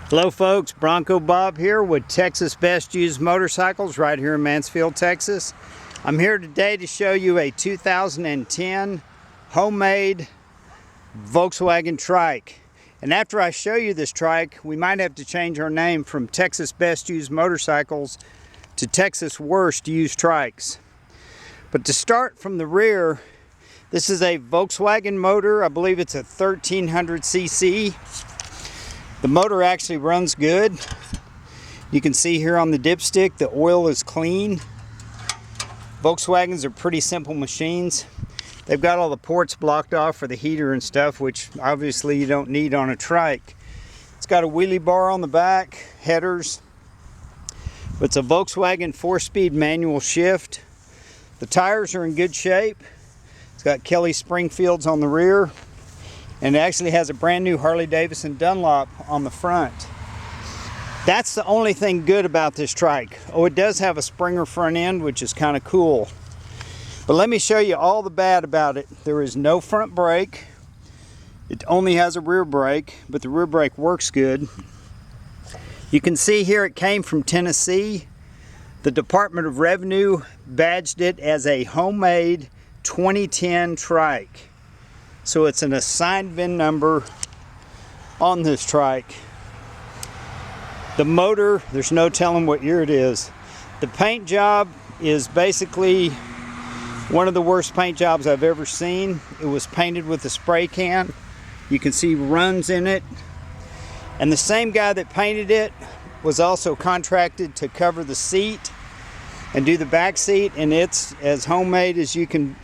Hello folks, Bronco Bob here with Texas Best Used Motorcycles right here in Mansfield, Texas. I'm here today to show you a 2010 homemade Volkswagen Trike. And after I show you this Trike, we might have to change our name from Texas Best Used Motorcycles to Texas Worst Used Trikes. But to start from the rear, this is a Volkswagen motor. I believe it's a 1300cc. The motor actually runs good. You can see here on the dipstick the oil is clean. Volkswagens are pretty simple machines. They've got all the ports blocked off for the heater and stuff, which obviously you don't need on a Trike. It's got a wheelie bar on the back, headers. It's a Volkswagen 4-speed manual shift. The tires are in good shape. It's got Kelly Springfields on the rear. And it actually has a brand new Harley-Davidson Dunlop on the front. That's the only thing good about this Trike. Oh, it does have a Springer front end, which is kind of cool. But let me show you all the bad about it. There is no front brake. It only has a rear brake, but the rear brake works good. You can see here it came from Tennessee. The Department of Revenue badged it as a homemade 2010 Trike. So it's an assigned VIN number on this Trike. The motor, there's no telling what year it is. The paint job is basically one of the worst paint jobs I've ever seen. It was painted with a spray can. You can see runs in it. And the same guy that painted it was also contracted to cover the seat and do the back seat, and it's as homemade as you can.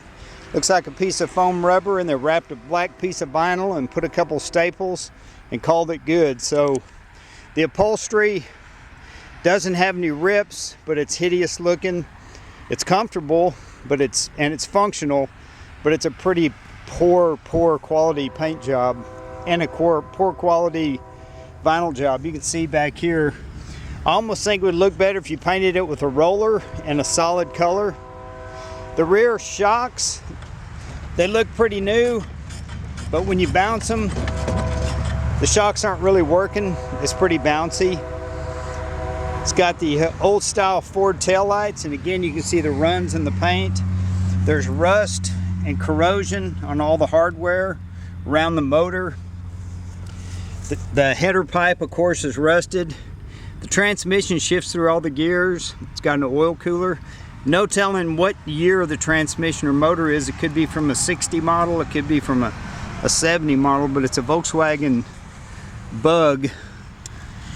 Looks like a piece of foam rubber, and they wrapped a black piece of vinyl and put a couple staples and called it good. So the upholstery doesn't have any rips, but it's hideous looking. It's comfortable, but it's functional, but it's a pretty poor quality paint job and a poor quality vinyl job. You can see back here, I almost think it would look better if you painted it with a roller and a solid color. The rear shocks, they look pretty new, but when you bounce them, the shocks aren't really working. It's pretty bouncy. It's got the old style Ford taillights, and again, you can see the runs in the paint. There's rust and corrosion on all the hardware around the motor. The header pipe, of course, is rusted. The transmission shifts through all the gears. It's got an oil cooler. No telling what year the transmission or motor is. It could be from a 60 model, it could be from a 70 model, but it's a Volkswagen Bug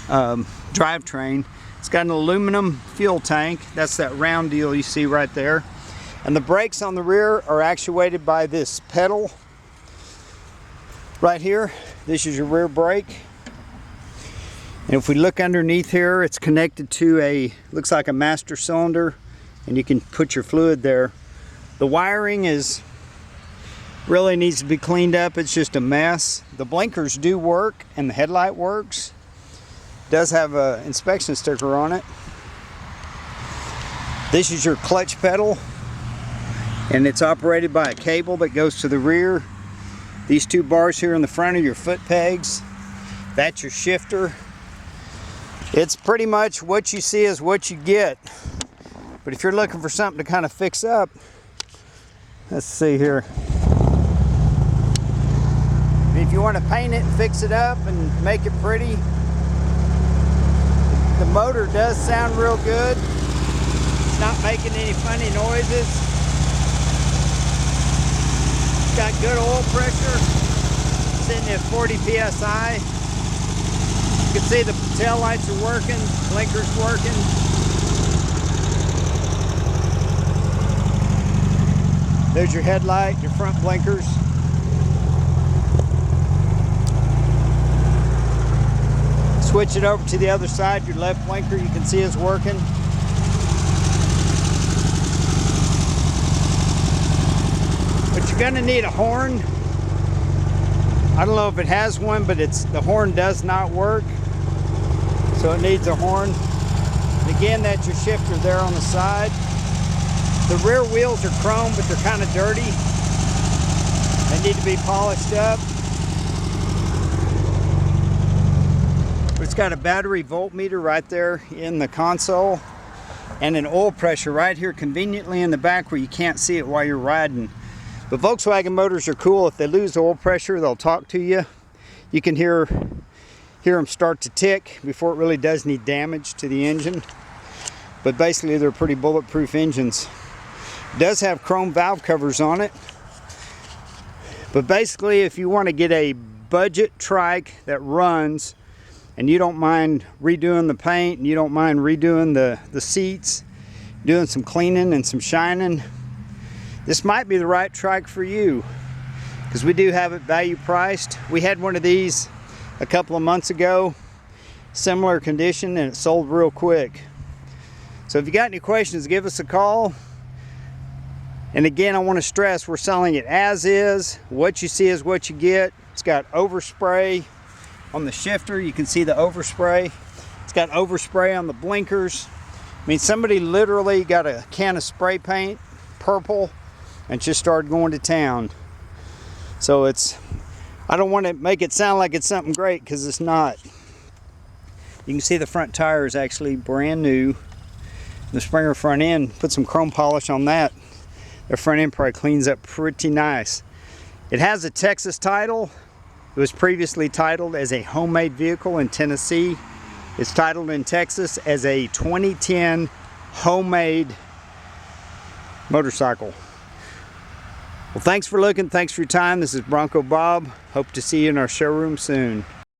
drivetrain. It's got an aluminum fuel tank. That's that round deal you see right there. And the brakes on the rear are actuated by this pedal right here. This is your rear brake. And if we look underneath here, it's connected to looks like a master cylinder, and you can put your fluid there. The wiring really needs to be cleaned up. It's just a mess. The blinkers do work, and the headlight works. It does have an inspection sticker on it. This is your clutch pedal, and it's operated by a cable that goes to the rear. These two bars here in the front are your foot pegs. That's your shifter. It's pretty much what you see is what you get. But if you're looking for something to kind of fix up, let's see here. If you want to paint it and fix it up and make it pretty, the motor does sound real good. It's not making any funny noises. It's got good oil pressure, sitting at 40 psi. You can see the tail lights are working, blinkers working. There's your headlight, your front blinkers. Switch it over to the other side, your left blinker you can see is working. But you're gonna need a horn. I don't know if it has one, but the horn does not work. So it needs a horn. And again, that's your shifter there on the side. The rear wheels are chrome, but they're kind of dirty. They need to be polished up. It's got a battery voltmeter right there in the console and an oil pressure right here conveniently in the back where you can't see it while you're riding. But Volkswagen motors are cool. If they lose oil pressure, they'll talk to you. You can hear them start to tick before it really does any damage to the engine. But basically they're pretty bulletproof engines. It does have chrome valve covers on it. But basically if you want to get a budget trike that runs and you don't mind redoing the paint and you don't mind redoing the seats, doing some cleaning and some shining, this might be the right trike for you, because we do have it value priced. We had one of these a couple of months ago, similar condition, and it sold real quick. So if you got any questions, give us a call. And again, I want to stress, we're selling it as is. What you see is what you get. It's got overspray on the shifter. You can see the overspray. It's got overspray on the blinkers. I mean, somebody literally got a can of spray paint, purple, and just started going to town. So I don't want to make it sound like it's something great, because it's not. You can see the front tire is actually brand new. The Springer front end, put some chrome polish on that. The front end probably cleans up pretty nice. It has a Texas title. It was previously titled as a homemade vehicle in Tennessee. It's titled in Texas as a 2010 homemade motorcycle. Well, thanks for looking. Thanks for your time. This is Bronco Bob. Hope to see you in our showroom soon.